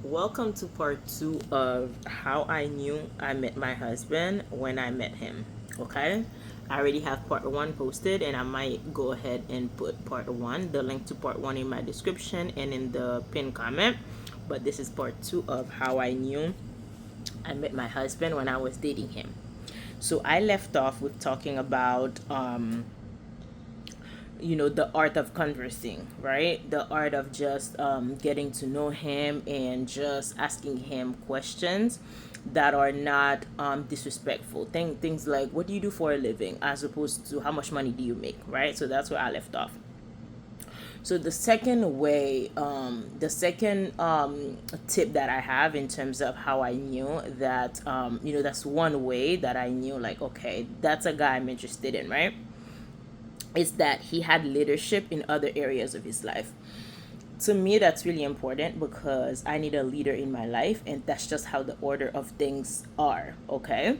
Welcome to part two of how I knew I met my husband when I met him. Okay, I already have part one posted, and I might go ahead and put part one, the link to part one, in my description and in the pinned comment. But this is part two of how I knew I met my husband when I was dating him. So I left off with talking about the art of conversing, right? The art of just getting to know him and just asking him questions that are not disrespectful. Things like, what do you do for a living, as opposed to how much money do you make, right? So that's where I left off. So the second tip that I have in terms of how I knew that, that's one way that I knew, like, okay, that's a guy I'm interested in, right? Is that he had leadership in other areas of his life. To me, that's really important because I need a leader in my life, and that's just how the order of things are. Okay.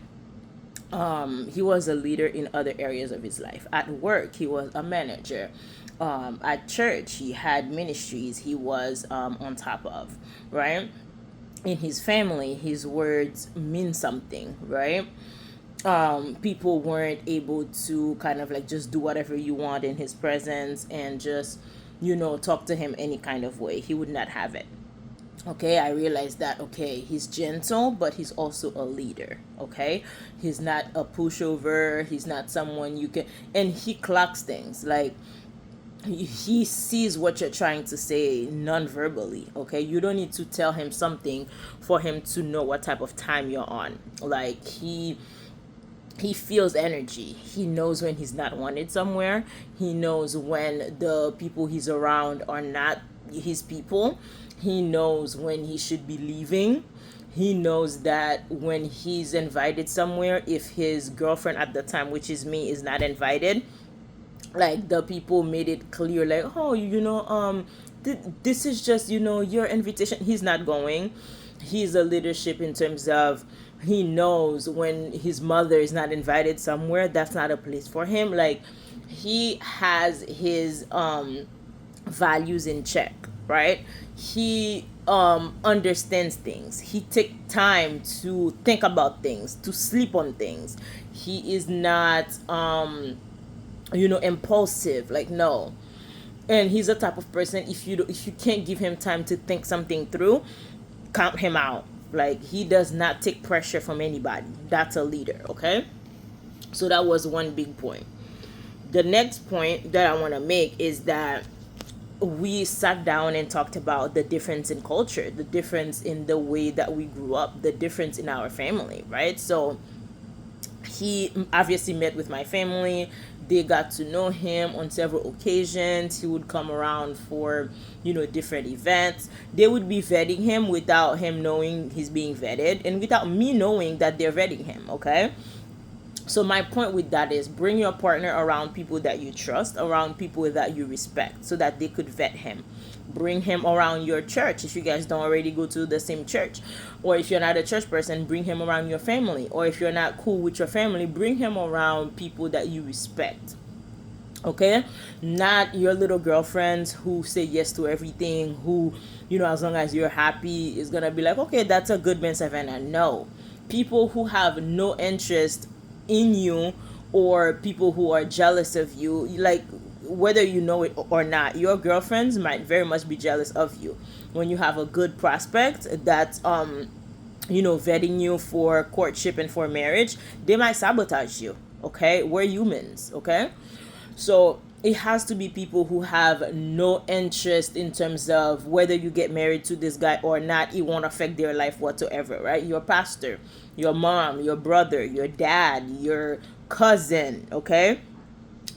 He was a leader in other areas of his life. At work, he was a manager. At church, he had ministries he was on top of, right? In his family, his words mean something, right? People weren't able to kind of like just do whatever you want in his presence and just, talk to him any kind of way. He would not have it. Okay, I realized that, okay, he's gentle, but he's also a leader. Okay, he's not a pushover, he's not someone you can, and he clocks things like he sees what you're trying to say non-verbally. Okay, you don't need to tell him something for him to know what type of time you're on. Like, he feels energy. He knows when he's not wanted somewhere. He knows when the people he's around are not his people. He knows when he should be leaving. He knows that when he's invited somewhere, if his girlfriend at the time, which is me, is not invited, like the people made it clear, like, oh, this is just, your invitation, he's not going. He's a leadership in terms of, he knows when his mother is not invited somewhere, that's not a place for him. Like, he has his values in check, right? He understands things. He take time to think about things, to sleep on things. He is not impulsive, like, no. And he's the type of person, if you can't give him time to think something through, count him out. Like, he does not take pressure from anybody. That's a leader. Okay, so that was one big point. The next point that I want to make is that we sat down and talked about the difference in culture, the difference in the way that we grew up, the difference in our family, right? So he obviously met with my family. They got to know him on several occasions. He would come around for, different events. They would be vetting him without him knowing he's being vetted, and without me knowing that they're vetting him. Okay, so my point with that is, bring your partner around people that you trust, around people that you respect, so that they could vet him. Bring him around your church if you guys don't already go to the same church. Or if you're not a church person, bring him around your family. Or if you're not cool with your family, bring him around people that you respect. Okay, not your little girlfriends who say yes to everything, who, as long as you're happy, is gonna be like, okay, that's a good man, Savannah. No, people who have no interest in you, or people who are jealous of you, like, whether you know it or not, your girlfriends might very much be jealous of you when you have a good prospect that's vetting you for courtship and for marriage. They might sabotage you. Okay, we're humans. Okay, so it has to be people who have no interest in terms of whether you get married to this guy or not. It won't affect their life whatsoever, right? Your pastor, your mom, your brother, your dad, your cousin. Okay,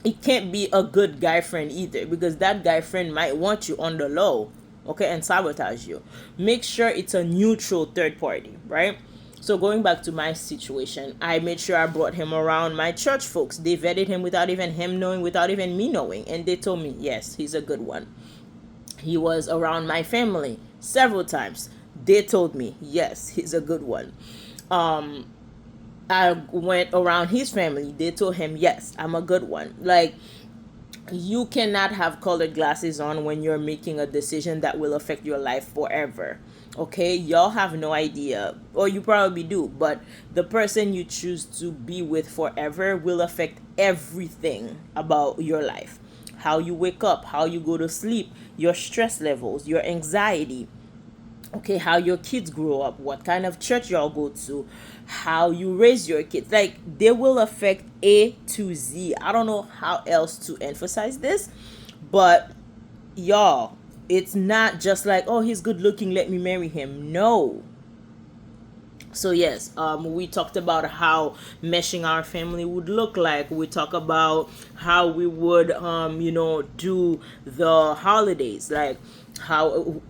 it can't be a good guy friend either, because that guy friend might want you on the low, okay, and sabotage you. Make sure it's a neutral third party, right? So going back to my situation, I made sure I brought him around my church folks. They vetted him without even him knowing, without even me knowing, and they told me, yes, he's a good one. He was around my family several times. They told me, yes, he's a good one. I went around his family. They told him, yes, I'm a good one. Like, You cannot have colored glasses on when you're making a decision that will affect your life forever. Okay, y'all have no idea, or you probably do, but the person you choose to be with forever will affect everything about your life. How you wake up, how you go to sleep, your stress levels, your anxiety, okay, how your kids grow up, what kind of church y'all go to, how you raise your kids, like they will affect A to Z. I don't know how else to emphasize this, but y'all, it's not just like, oh, he's good looking, let me marry him. No. So yes, we talked about how meshing our family would look like. We talk about how we would do the holidays, like how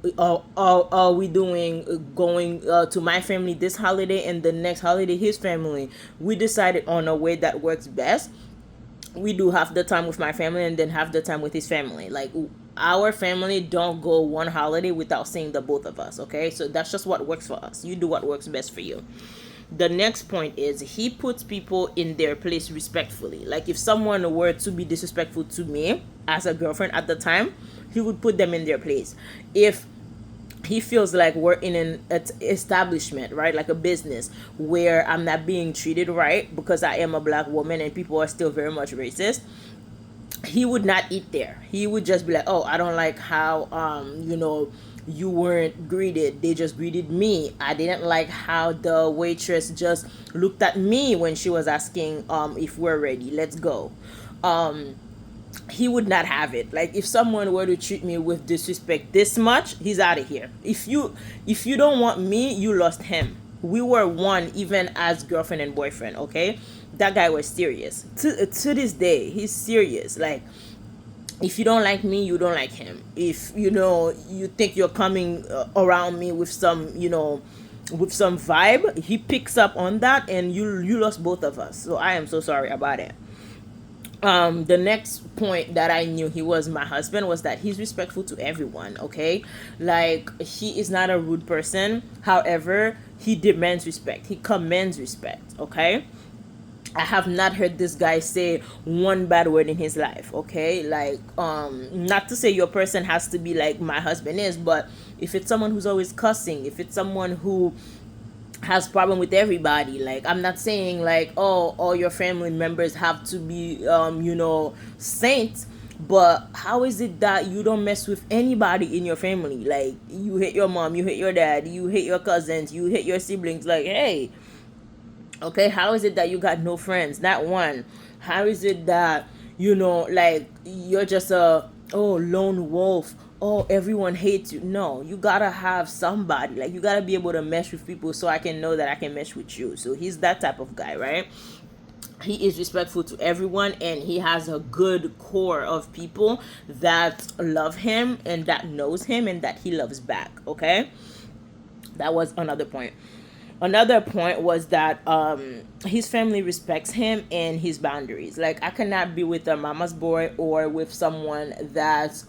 are we doing, going to my family this holiday and the next holiday his family. We decided on a way that works best. We do half the time with my family and then half the time with his family. Like our family don't go one holiday without seeing the both of us. Okay, so that's just what works for us. You do what works best for you. The next point is he puts people in their place respectfully. Like if someone were to be disrespectful to me as a girlfriend at the time, he would put them in their place. If he feels like we're in an establishment, right, like a business where I'm not being treated right because I am a black woman and people are still very much racist, he would not eat there. He would just be like, oh, I don't like how you weren't greeted, they just greeted me. I didn't like how the waitress just looked at me when she was asking if we're ready, let's go. He would not have it. Like if someone were to treat me with disrespect this much, he's out of here. If you don't want me, you lost him. We were one even as girlfriend and boyfriend. Okay, that guy was serious. To this day he's serious. Like if you don't like me, you don't like him. If you think you're coming around me with some vibe, he picks up on that and you lost both of us. So I am so sorry about it. The next point that I knew he was my husband was that he's respectful to everyone. Okay, like he is not a rude person, however he demands respect, he commands respect. Okay, I have not heard this guy say one bad word in his life. Okay, like not to say your person has to be like my husband is, but if it's someone who's always cussing, if it's someone who has problem with everybody, like I'm not saying like, oh, all your family members have to be saints, but how is it that you don't mess with anybody in your family? Like you hate your mom, you hate your dad, you hate your cousins, you hate your siblings. Like, hey, okay, how is it that you got no friends, not one? How is it that like you're just a, oh, lone wolf, oh, everyone hates you? No, you gotta have somebody. Like you gotta be able to mesh with people so I can know that I can mesh with you. So he's that type of guy, right? He is respectful to everyone and he has a good core of people that love him and that knows him and that he loves back. Okay, that was another point. Another point was that his family respects him and his boundaries. Like I cannot be with a mama's boy or with someone that's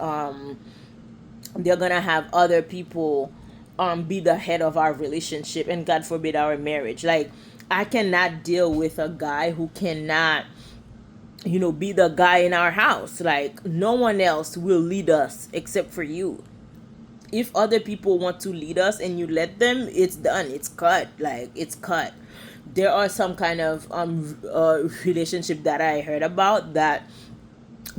they're gonna have other people be the head of our relationship and God forbid our marriage. Like I cannot deal with a guy who cannot be the guy in our house. Like no one else will lead us except for you. If other people want to lead us and you let them, it's done, it's cut. Like it's cut. There are some kind of relationship that I heard about that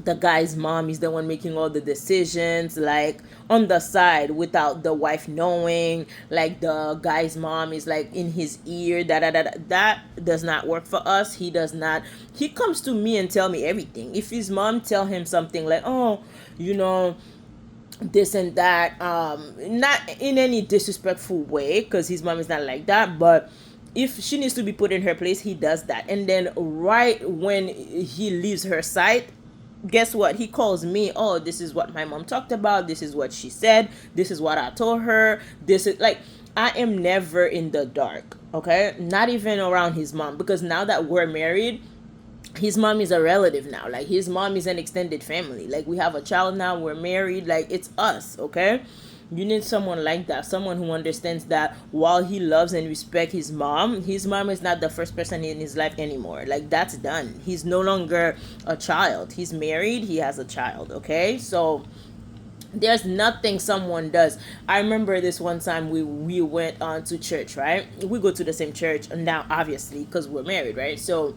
the guy's mom is the one making all the decisions, like on the side without the wife knowing. Like the guy's mom is like in his ear, that does not work for us. He does not. He comes to me and tell me everything. If his mom tell him something like, oh, this and that, not in any disrespectful way because his mom is not like that, but if she needs to be put in her place, he does that. And then right when he leaves her sight, guess what, he calls me, oh, this is what my mom talked about, this is what she said, this is what I told her, this is like, I am never in the dark. Okay, not even around his mom, because now that we're married, his mom is a relative now. Like his mom is an extended family. Like we have a child now, we're married, like it's us. Okay, You need someone like that, someone who understands that while he loves and respects his mom is not the first person in his life anymore. Like, that's done. He's no longer a child. He's married, he has a child, okay? So there's nothing someone does. I remember this one time we went on to church, right? We go to the same church now, obviously, because we're married, right? So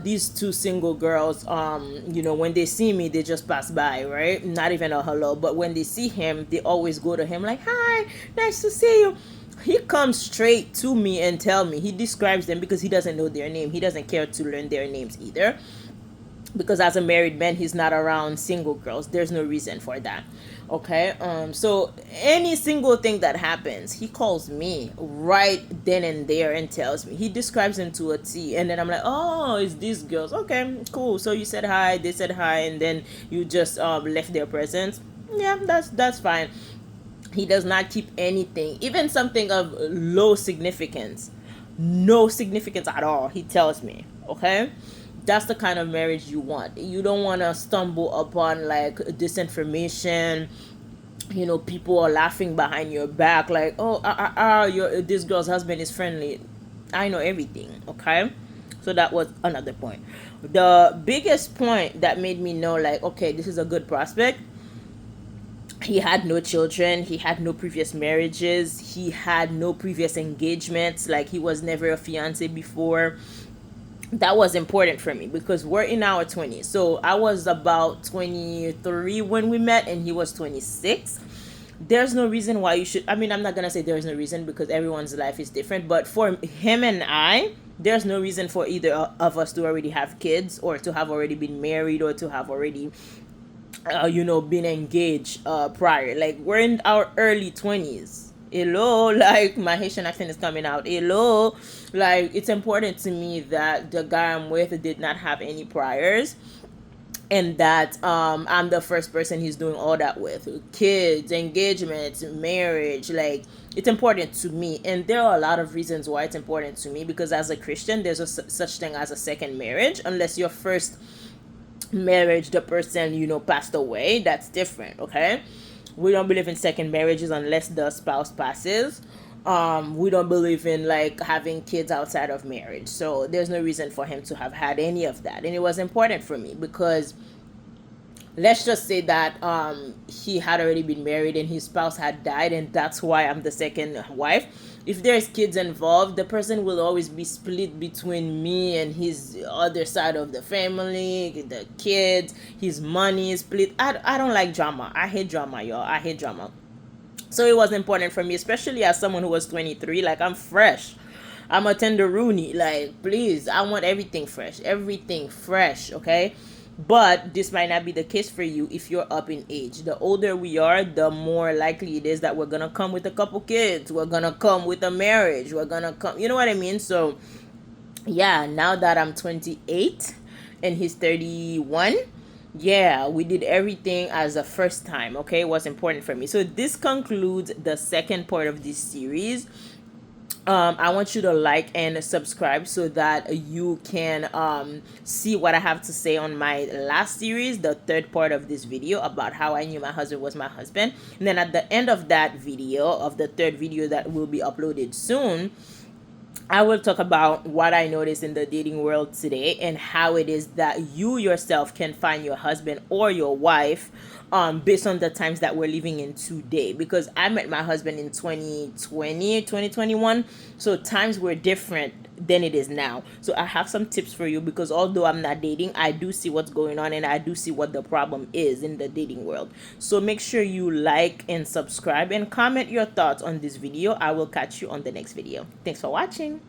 these two single girls, when they see me, they just pass by, right? Not even a hello. But when they see him, they always go to him like, hi, nice to see you. He comes straight to me and tell me. He describes them because he doesn't know their name. He doesn't care to learn their names either, because as a married man, he's not around single girls. There's no reason for that. Okay. So any single thing that happens, he calls me right then and there and tells me. He describes them to a T, and then I'm like, oh, it's these girls. Okay, cool. So you said hi, they said hi, and then you just left their presence. Yeah, that's fine. He does not keep anything, even something of low significance, no significance at all. He tells me. Okay. That's the kind of marriage you want. You don't want to stumble upon like disinformation. People are laughing behind your back like, oh, this girl's husband is friendly. I know everything. Okay. So that was another point. The biggest point that made me know, like, okay, this is a good prospect. He had no children, he had no previous marriages, he had no previous engagements, like he was never a fiance before. That was important for me because we're in our 20s. So I was about 23 when we met and he was 26. There's no reason why you should, I mean, I'm not going to say there's no reason because everyone's life is different, but for him and I, there's no reason for either of us to already have kids or to have already been married or to have already been engaged prior. Like, we're in our early 20s. Hello, like, my Haitian accent is coming out. Hello, like, it's important to me that the guy I'm with did not have any priors, and that I'm the first person he's doing all that with. Kids, engagements, marriage, like, it's important to me. And there are a lot of reasons why it's important to me, because as a Christian, there's such thing as a second marriage, unless your first marriage, the person passed away. That's different. Okay. We don't believe in second marriages unless the spouse passes. We don't believe in like having kids outside of marriage, so there's no reason for him to have had any of that. And it was important for me because, let's just say that he had already been married and his spouse had died, and that's why I'm the second wife. If there's kids involved, the person will always be split between me and his other side of the family, the kids, his money is split. I don't like drama. I hate drama, y'all. I hate drama. So it was important for me, especially as someone who was 23. Like, I'm fresh. I'm a tenderoni. Like, please, I want everything fresh. Everything fresh, okay? But this might not be the case for you if you're up in age. The older we are, the more likely it is that we're going to come with a couple kids. We're going to come with a marriage. We're going to come, you know what I mean? So, yeah, now that I'm 28 and he's 31, yeah, we did everything as a first time, okay? It was important for me. So this concludes the second part of this series. I want you to like and subscribe so that you can see what I have to say on my last series, the third part of this video about how I knew my husband was my husband. And then at the end of that video, of the third video that will be uploaded soon, I will talk about what I noticed in the dating world today and how it is that you yourself can find your husband or your wife based on the times that we're living in today. Because I met my husband in 2020, 2021. So times were different than it is now. So I have some tips for you because although I'm not dating, I do see what's going on and I do see what the problem is in the dating world. So make sure you like and subscribe and comment your thoughts on this video. I will catch you on the next video. Thanks for watching.